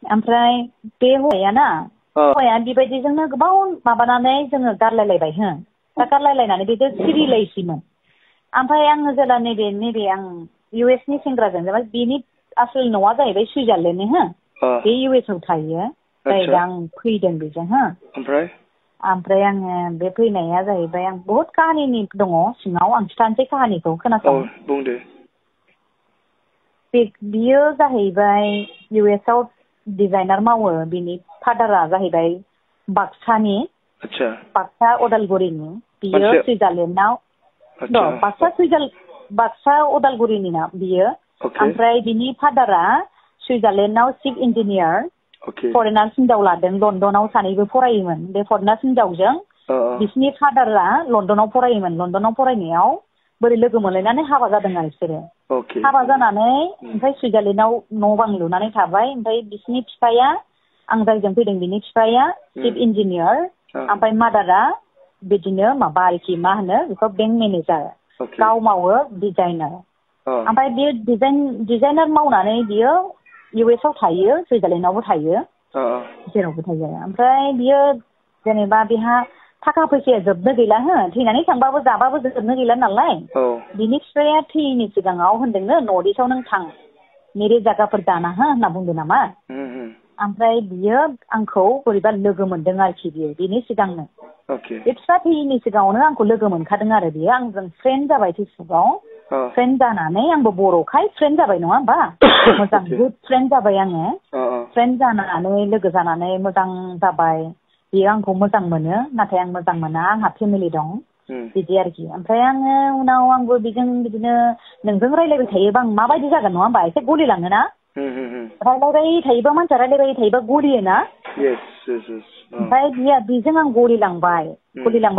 ओमफ्राय बे हौवायाना हौवाया बेबायदिजोंनो गोबाव माबानानै जोङो गारलायलायबाय हो दा गारलायलायनानै बेजों सिरिलायसैमोन ओमफ्राय आङो जेला नैबे आं इउएसनि सेंग्राजों जेनेबा बेनि आसोल न'आ जाहैबाय सुइजारलेण्डनि हो बे इउएसआव थायो जाहैबाय आं फैदों बेजों हो ओमफ्राय आङो बे फैनाया जाहैबाय आं बहुत काहानिनि दङ सिङाव आं खिथानोसै काहानिखौ खोनासं बुंदो बियो जाहैबाय इउएसआव डिजाइनार मावो बिनि फादारा जाहैबाय बाक्सानि बाक्सा उदालगुरिनि बियो सुइजारलेण्डआव बाक्सा उदालगुरिनि ना बियो ओमफ्राय बिनि फादारा सुइजारलेण्डआव चिफ इन्जिनियार फरेनार्स हिनजाव लादों लण्डनाव सानैबो फरायोमोन बे फरेनार्स हिनजावजों बिसिनि फादारा लण्डनाव फरायोमोन लण्डनाव फरायनायाव बोरै लोगो मोनलायनानै हाबा जादों आरो बिसोरो हाबा जानानै ओमफ्राय सुइजारलेण्डआव न' बां लुनानै थाबाय ओमफ्राय बिसिनि बिफाया आं जायजों फैदों बिनि बिफाया चिफ इन्जिनियार ओमफ्राय मादारा बिदिनो माबा आरोखि मा होनो बेखौ बेंक मेनेजार गाव मावो डिजाइनार ओमफ्राय बियो डिजाइनार मावनानै बियो इउएसआव थायो सुइजारलेण्डआवबो थायो जेरावबो थायो ओमफ्राय बियो जेनेबा बेहा थाखा फैसाया जोबनो गैला हो थैनानै थांबाबो जाबाबो जोबनो गैला नालाय बिनि बिफाया थैयैनि सिगाङाव होनदोंनो नर्थ इस्टआव नों थां मेरे जायगाफोर दाना हो होनना बुंदों नामा ओमफ्राय बियो आंखौ बोरैबा लोगो मोनदों आरोखि बियो बिनि सिगांनो बे बिफा थैयैनि सिगाङावनो आंखौ लोगो मोनखादों आरो बियो आंजों फ्रेन्ड जाबाय फेसबुकआव फ्रेन्ड जानानै आंबो बर'खाय फ्रेन्ड जाबाय नङा होमबा मोजां गुड फ्रेन्ड जाबाय आङो फ्रेन्ड जानानै लोगो जानानै मोजां जाबाय बियो आंखौ मोजां मोनो नाथाय आं मोजां मोना आंहा फेमिलि दं बिदि आरोखि ओमफ्राय आङो उनाव आंबो बेजों बिदिनो नोंजों रायलायबाय थायोबा आं माबायदि जागोन नङा होमबा एसे गलिलाङोना रायलायबाय थायोबा मानसिया रायलायबाय थायोबा गलियोना ओमफ्राय बेजों आं गलिलांबाय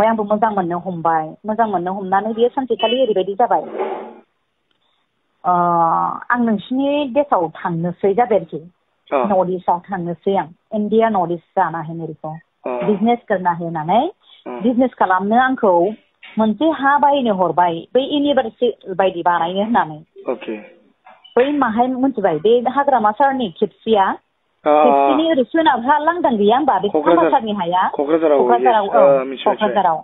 आंबो मोजां मोननो हमनानै बियो सानसेखालि ओरैबायदि जाबाय आं नोंसिनि देशआव थांनोसै जाबाय आरोखि नर्थ इस्टआव थांनोसै आं इण्डिया नर्थ इस्ट जाना है मेरेखौ बिजनेस करना है होननानै बिजनेस खालामनो आंखौ मोनसे हा बायनो हरबाय बै इउनिभार्सिटि बायदि बानायनो होननानै बै माहाय मिथिबाय बे हाग्रामा सारनि खेबसेनि ओरै सोनाबहा लांदां गैया होमबा बे खामासारनि हाया क'क्राझाराव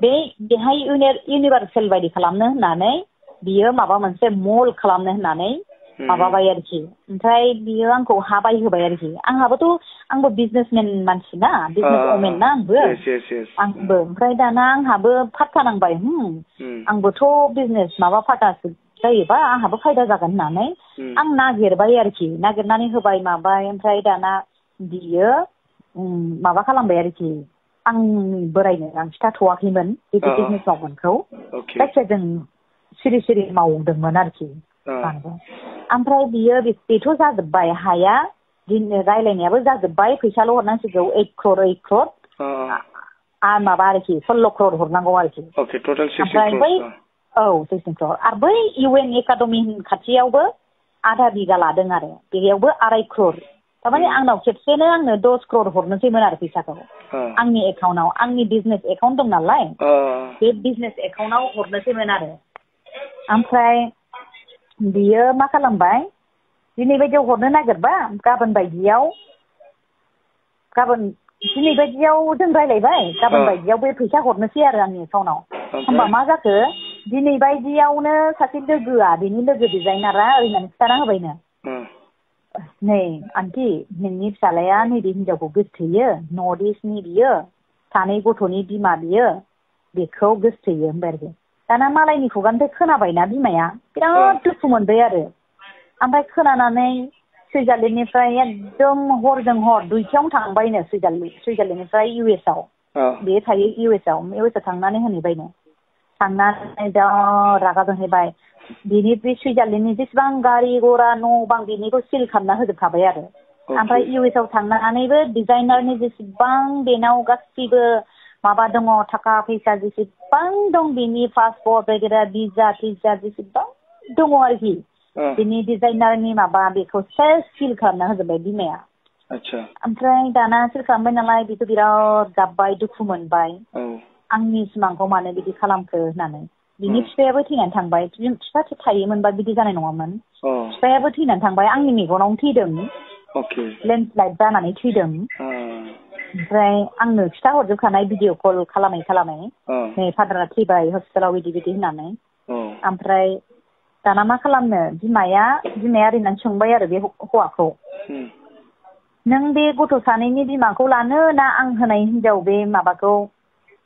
बेहाय इउनिभार्सेल बायदि खालामनो होननानै बियो माबा मोनसे मल खालामनो होननानै माबाबाय आरोखि ओमफ्राय बियो आंखौ हा बायहोबाय आरोखि आंबो बिजनेसमेन मानसि ना बिजनेस वमेन ना आंबो ओमफ्राय दाना आंहाबो फात्ता नांबाय आंबोथ' बिजनेस माबा फात्तासो जायोबा आंहाबो फायदा जागोन होननानै आं नागिरबाय आरोखि नागिरनानै होबाय माबाय ओमफ्राय दाना बियो माबा खालामबाय आरोखि आंनि बोरायनो आं खिथाथ'वाखैमोन बिदि बिजनेस मावगोनखौ जायखिया जों सिरि मावदोंमोन आरोखि ओमफ्राय बेथ' जाजोब्बाय हाया रायलायनायाबो जाजोब्बाय फैसाल' हरनांसिगौ 8 क्रर माबा आरोखि 16 क्रर हरनांगौ आरोखि ओमफ्राय बै 16 क्रर आरो बै इउएन एकाडेमि खाथियावबो आधा बिगा लादों आरो बेयावबो 2.5 क्रर थारमाने आंनाव खेबसेनो आंनो 10 क्रर हरनोसैमोन आरो फैसाखौ आंनि एकाउन्टाव आंनि बिजनेस एकाउन्ट दं नालाय बे बिजनेस एकाउन्टाव हरनोसैमोन आरो ओमफ्राय बियो मा खालामबाय दिनै बायदियाव हरनो नागिरबा दिनै बायदियाव जों रायलायबाय गाबोन बायदियाव बे फैसा हरनोसै आरो आंनि एकाउन्टाव होमबा मा जाखो दिनै बायदियावनो सासे लोगोआ बेनि लोगो डिजाइनारा ओरैनानै खिथाना होबायनो नै आन्टि नोंनि फिसालाया नैबे हिनजावखौ गोसथोयो नर्थ इस्टनि बियो 2 गथ'नि बिमा बियो बेखौ गोसथोयो होनबाय आरोखि दाना मालायनि खुगानिफ्राय खोनाबायना बिमाया बिराद दुखु मोनबाय आरो ओमफ्राय खोनानानै सुइजारलेण्डनिफ्राय एकदम हरजों हर 2थायावनो थांबायनो सुइजारलेण्डनिफ्राय इउएसआव बे थायो इउएसआव थांनानै होनहैबायनो थांनानै दा रागा जोंहैबाय बिनि बे सुइजारलेण्डनि जेसेबां गारि घरा न' बां बिनिखौ सिल खालामना होजोबखाबाय आरो ओमफ्राय इउएसआव थांनानैबो डिजाइनारनि जेसेबां बेनाव गासिबो माबा दङ थाखा फैसा जेसेबां दं बिनि पासपर्ट वगैरह भिजा जेसेबां दङ आरोखि बिनि डिजाइनारनि माबा बेखौ सेस सिल खालामना होजोबबाय बिमाया ओमफ्राय दाना सिल खालामबाय नालाय बेखौ बिराद गाबबाय दुखु मोनबाय आंनि सिमांखौ मानो बिदि खालामखो होननानै बिनि बिफायाबो थैनानै थांबाय बिफा थायोमोनबा बिदि जानाय नङामोन बिफायाबो थैनानै थांबाय आंनि मेगनावनो थैदों लेन्डस्लाइड जानानै थैदों ओमफ्राय आंनो खिथाहरजोबखानाय भिडिअ कल खालामै नै फादारा थैबाय हस्पिटालाव बिदि होननानै ओमफ्राय दाना मा खालामनो बिमाया ओरैनानै सोंबाय आरो बे हौवाखौ नों बे गथ' सानैनि बिमाखौ लानो ना आं होनाय हिनजाव बे माबाखौ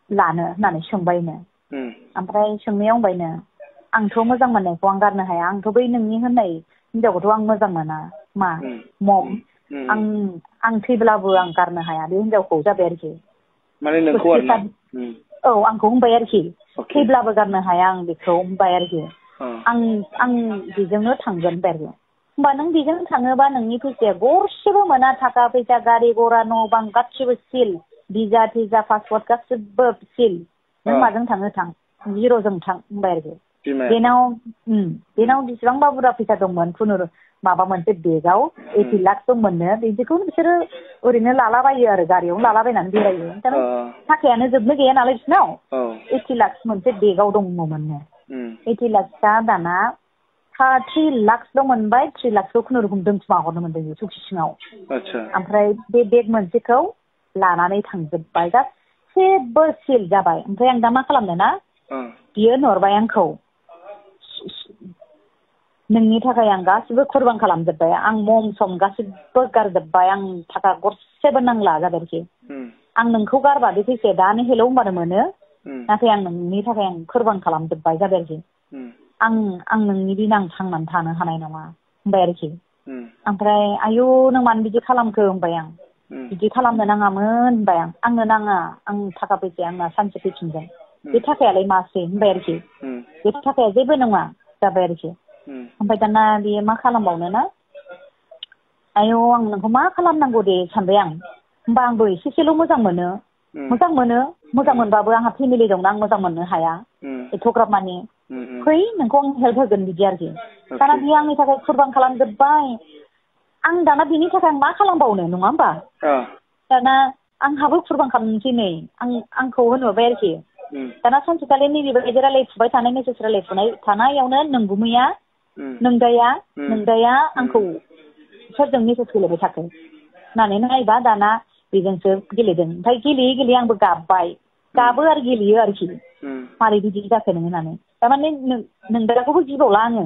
लानो होननानै सोंबायनो ओमफ्राय सोंनायाव बुंबायनो आंथ' मोजां मोननायखौ आं गारनो हाया आंथ' बै नोंनि होननाय हिनजावखौथ' आं मोजां मोना मा मम आं थैब्लाबो आं गारनो हाया बे हिनजावखौ जाबाय आरोखि माने नोंखौ आरोना औ आंखौ होनबाय आरोखि थैब्लाबो गारनो हाया आं बेखौ होनबाय आरोखि आं बेजोंनो थांगोन होनबाय आरोखि होमबा नों बेजों थाङोबा नोंनि फैसाया गरसेबो मोना थाखा फैसा गारि घरा न' बां गासिबो सिल भिजा थिजा पासपर्ट गासिबो सिल नों माजों थाङो थां जिर'जों थां होनबाय आरोखि बेनाव बेसेबांबा बुरजा फैसा दंमोन माबा मोनसे बेगाव 80 लाख दंमोननो बिदिखौ बिसोरो ओरैनो लालाबायो आरो गारियावनो लालाबायनानै बेरायो थाखायानो जोबनो गैया नालाय बिसोरनाव 80 लाख मोनसे बेगाव दङमोननो 80 लाखआ दाना 3 लाखल' मोनबाय 3 लाखखौ खुनुरुखुम दोनखुमा हरनो मोनदों सौखि सिङाव ओमफ्राय बे बेग मोनसेखौ लानानै थांजोब्बाय गासैबो सिल जाबाय ओमफ्राय आं दा मा खालामनो ना बियो हरबाय आंखौ नोंनि थाखाय आं गासिबो कुरबान खालामजोब्बाय आं मम सम गासिबो गारजोब्बाय आं थाखा गरसेबो नांला जाबाय आरोखि आं नोंखौ गारबा बे फैसाया दानो हेलौ होनबानो मोनो नाथाय आं नोंनि थाखाय आं कुरबान खालामजोब्बाय जाबाय आरोखि आं नोंनि दिन आं थांनानै थानो हानाय नङा होनबाय आरोखि ओमफ्राय आयौ नों मानो बिदि खालामखो होनबाय आं बिदि खालामनो नाङामोन होनबाय आंनो नाङा आं थाखा फैसाया आंना सानसे फैफिनगोन बे थाखायालाय मासै होनबाय आरोखि बे थाखाया जेबो नङा जाबाय आरोखि ओमफ्राय दाना बेयो मा खालामबावनो ना आयौ आं नोंखौ मा खालामनांगौ दे सानबाय आं होमबा आंबो एसेल' मोजां मोनबाबो आंहा फेमिलि दंना आं मोजां मोननो हाया एथ'ग्राब माने फै नोंखौ आं हेल्प होगोन बिदि आरोखि दाना बियो आंनि थाखाय कुरबान खालामजोब्बाय आं दाना बिनि थाखाय मा खालामबावनो नङा होमबा दाना आंहाबो कुरबान खालामनोसै नै आंखौ होनहरबाय आरोखि दाना सानसेखालि नैबेबायदि रायलायफुबाय थानाय मेसेज रायलायफुनाय थानायावनो नोंगुमैया नोंदाया आंखौ सोरजों मेसेज गेलेबाय थाखो होननानै नायबा दाना बेजोंसो गेलेदों ओमफ्राय गेलेयै आंबो गाबो आरो गेलेयो आरोखि मारै बिदि जाखो नों होननानै थारमाने नोंदाखौबो गिबावला आङो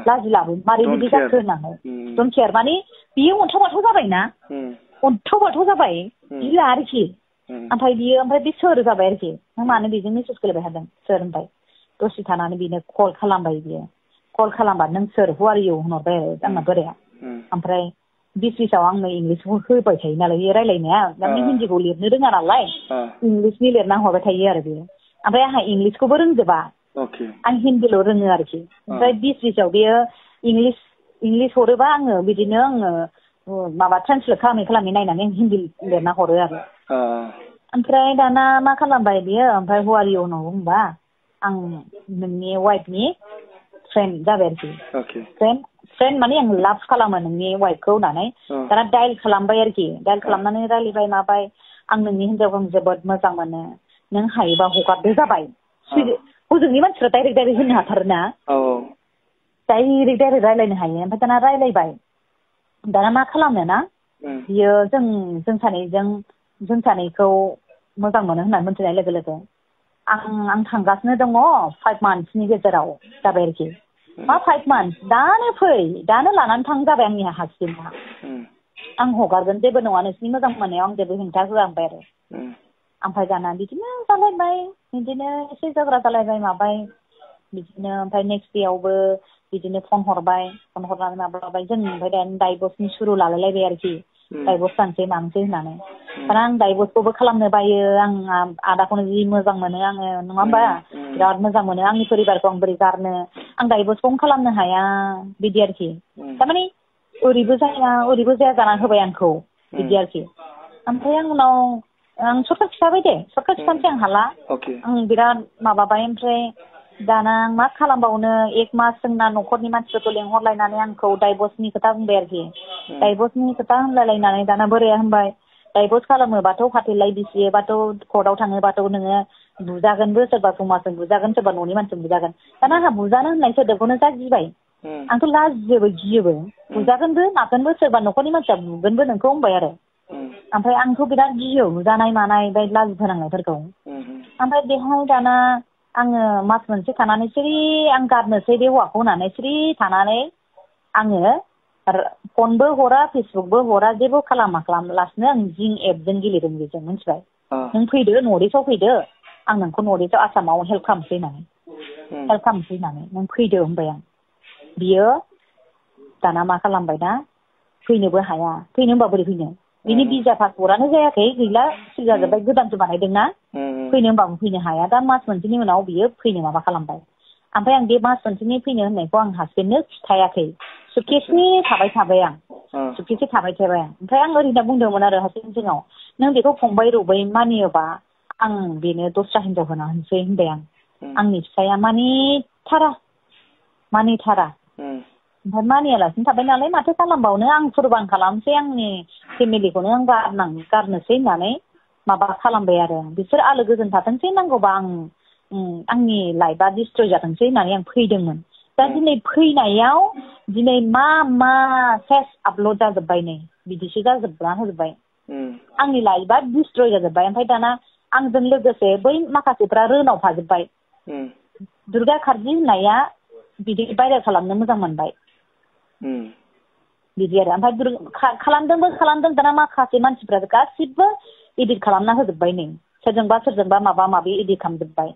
लाजिलाबो मारै बिदि जाखो होननानै डन्ट केयार माने बियो अन्थाव बाथाव जाबायना जाबाय गिला आरोखि ओमफ्राय बे सोर जाबाय आरोखि नों मानो बेजों मेसेज गेलेबाय थादों सोर होनबाय दसे थानानै बेनो कल खालामबाय बियो कल खालामबा नों सोर हु आर इउ होनहरबाय आरो आंना बोराया ओमफ्राय बिसआव आंनो इंलिसखौ होबाय थायो नालाय बे रायलायनाया माने हिन्दीखौ लिरनो रोङा नालाय इंलिसनि लिरना हरबाय थायो आरो बेयो ओमफ्राय आंहा इंलिसखौबो रोंजोबा आं हिन्दील' रोङो आरोखि ओमफ्राय बिसआव बेयो इंलिस हरोबा आङो बिदिनो माबा ट्रान्सलेट खालामै नायनानै आं हिन्दी लिरना हरो आरो ओमफ्राय दाना मा खालामबाय बियो ओमफ्राय हु आर इउ उनाव बुंबा आं नोंनि वाइफनि फ्रेन्ड जाबाय आरोखि फ्रेन्ड माने आं लाभ खालामो नोंनि वाइफखौ होननानै दाना डाइल खालामबाय आरोखि डाइल खालामनानै रायलायबाय माबाय आं नोंनि हिनजावखौ जोबोद मोजां मोनो नों हायोबा हगारदो जाबाय हजोंनि मानसिफ्रा डाइरेक्ट होनो हाथारोना डाइरेक्ट रायलायनो हायो ओमफ्राय दाना रायलायबाय दाना मा खालामनो ना बियो जों सानैखौ मोजां मोनो होननानै मोनथिनाय लोगो लोगो आं थांगासिनो दङ 5 मान्थसनि गेजेराव जाबाय आरोखि मा 5 मान्थस दानो फै दानो लानानै थां जाबाय आंनि हासबेन्डआ आं हगारगोन जेबो नङा नोंसिनि मोजां मोननायाव आं जेबो हेंथा होआ होनबाय आरो ओमफ्राय दाना बिदिनो जालायबाय बिदिनो एसे झगड़ा जालायबाय माबाय बिदिनो ओमफ्राय नेक्स्ट देयावबो बिदिनो फन हरनानै माबाबाय जों ओमफ्राय दानो डाइभर्सनि सुरु लालायलायबाय आरोखि डाइभर्स जानोसै मानोसै होननानै दाना आं डाइभर्सखौबो खालामनो बायो आं आदाखौनो जि मोजां मोनो आङो नङा होमबा बिराद मोजां मोनो आंनि परिबारखौ आं बोरै गारनो आं डाइभर्सखौनो खालामनो हाया बिदि आरोखि थारमाने ओरैबो जाया जाना होबाय आंखौ बिदि आरोखि ओमफ्राय आं उनाव आं सर्टकाट खिथानोसै आं हाला आं बिराद माबाबाय ओमफ्राय दाना आं मा खालामबावनो 1 मास जोंना न'खरनि मानसिफोरखौ लेंहरलायनानै आंखौ डाइभर्सनि खोथा बुंबाय आरोखि डाइभर्सनि खोथा होनलायलायनानै दाना बोराया होनबाय डाइभर्स खालामोबाथ' फाथैलाय बिसियोबाथ' कर्टआव थाङोबाथ' नोङो बुजागोनबो सोरबा समाजजों बुजागोन सोरबा न'नि मानसिजों बुजागोन दाना आंहा बुजानो होननाय सोदोबखौनो जा गिबाय आंथ' लाजियोबो गियोबो बुजागोनबो मागोनबो सोरबा न'खरनि मानसिया बुगोनबो नोंखौ होनबाय आरो ओमफ्राय आंथ' बिराद गियो बुजानाय मानाय बे लाजि फोनांनायफोरखौ ओमफ्राय बेहाय दाना आङो मास मोनसे थानानै सिरि आं गारनोसै बे हौवाखौ होननानै सिरि थानानै आङो फनबो हरा फेसबुकबो हरा जेबो खालामालासिनो आं जिं एपजों गेलेदों बेजों मिथिबाय नों फैदो नर्थ इस्टआव फैदो आं नोंखौ नर्थ इस्टआव आसामाव हेल्प खालामसै होननानै नों फैदो होनबाय आं बियो दाना मा खालामबाय दा फैनोबो हाया फैनो होनबा बोरै फैनो बिनि भिजा पासपर्टआनो जायाखै गैला सिल जाजोब्बाय गोदानसो बानायदोंना फैनो होनबाबो फैनो हाया दा मास मोनसेनि उनाव बियो फैनो माबा खालामबाय ओमफ्राय आं बे मास मोनसेनि फैनो होननायखौ आं हासबेन्डनो खिथायाखै सुटकेसनि थाबाय आं सुटकेसनि थाबाय आं ओमफ्राय आं ओरैनो बुंदोंमोन आरो हासबेन्ड सिगाङाव नों बेखौ फंबाय रबै मानियोबा आं बेनो दस्रा हिनजाव होना होनसै होनबाय आं आंनि फिसाया मानिथारा ओमफ्राय मानियालासिनो थाबाय नालाय माथो खालामबावनो आं कुरबान खालामसै आंनि फेमिलिखौनो आं गारनोसै होननानै माबा खालामबाय आरो बिसोर आलो गोजोन थाथोंसै नांगौबा आं आंनि लाइफआ डिस्ट्रय जाथोंसै होननानै आं फैदोंमोन दा दिनै फैनायाव दिनै मा सेस आपल'ड जाजोब्बाय नै बिदिसो होजोब्बाय आंनि लाइफआ डिस्ट्रय जाजोब्बाय ओमफ्राय दाना आंजों लोगोसे बै माखासेफ्रा रोनावफाजोब्बाय दुर्गा कार्जि होननाया बिदि भाइरेल खालामनो मोजां मोनबाय बिदि आरो ओमफ्राय खालामदों दाना माखासे मानसिफ्रा गासिबो एडिट खालामना होजोब्बाय नै सोरजोंबा माबा माबि एडिट खालामजोब्बाय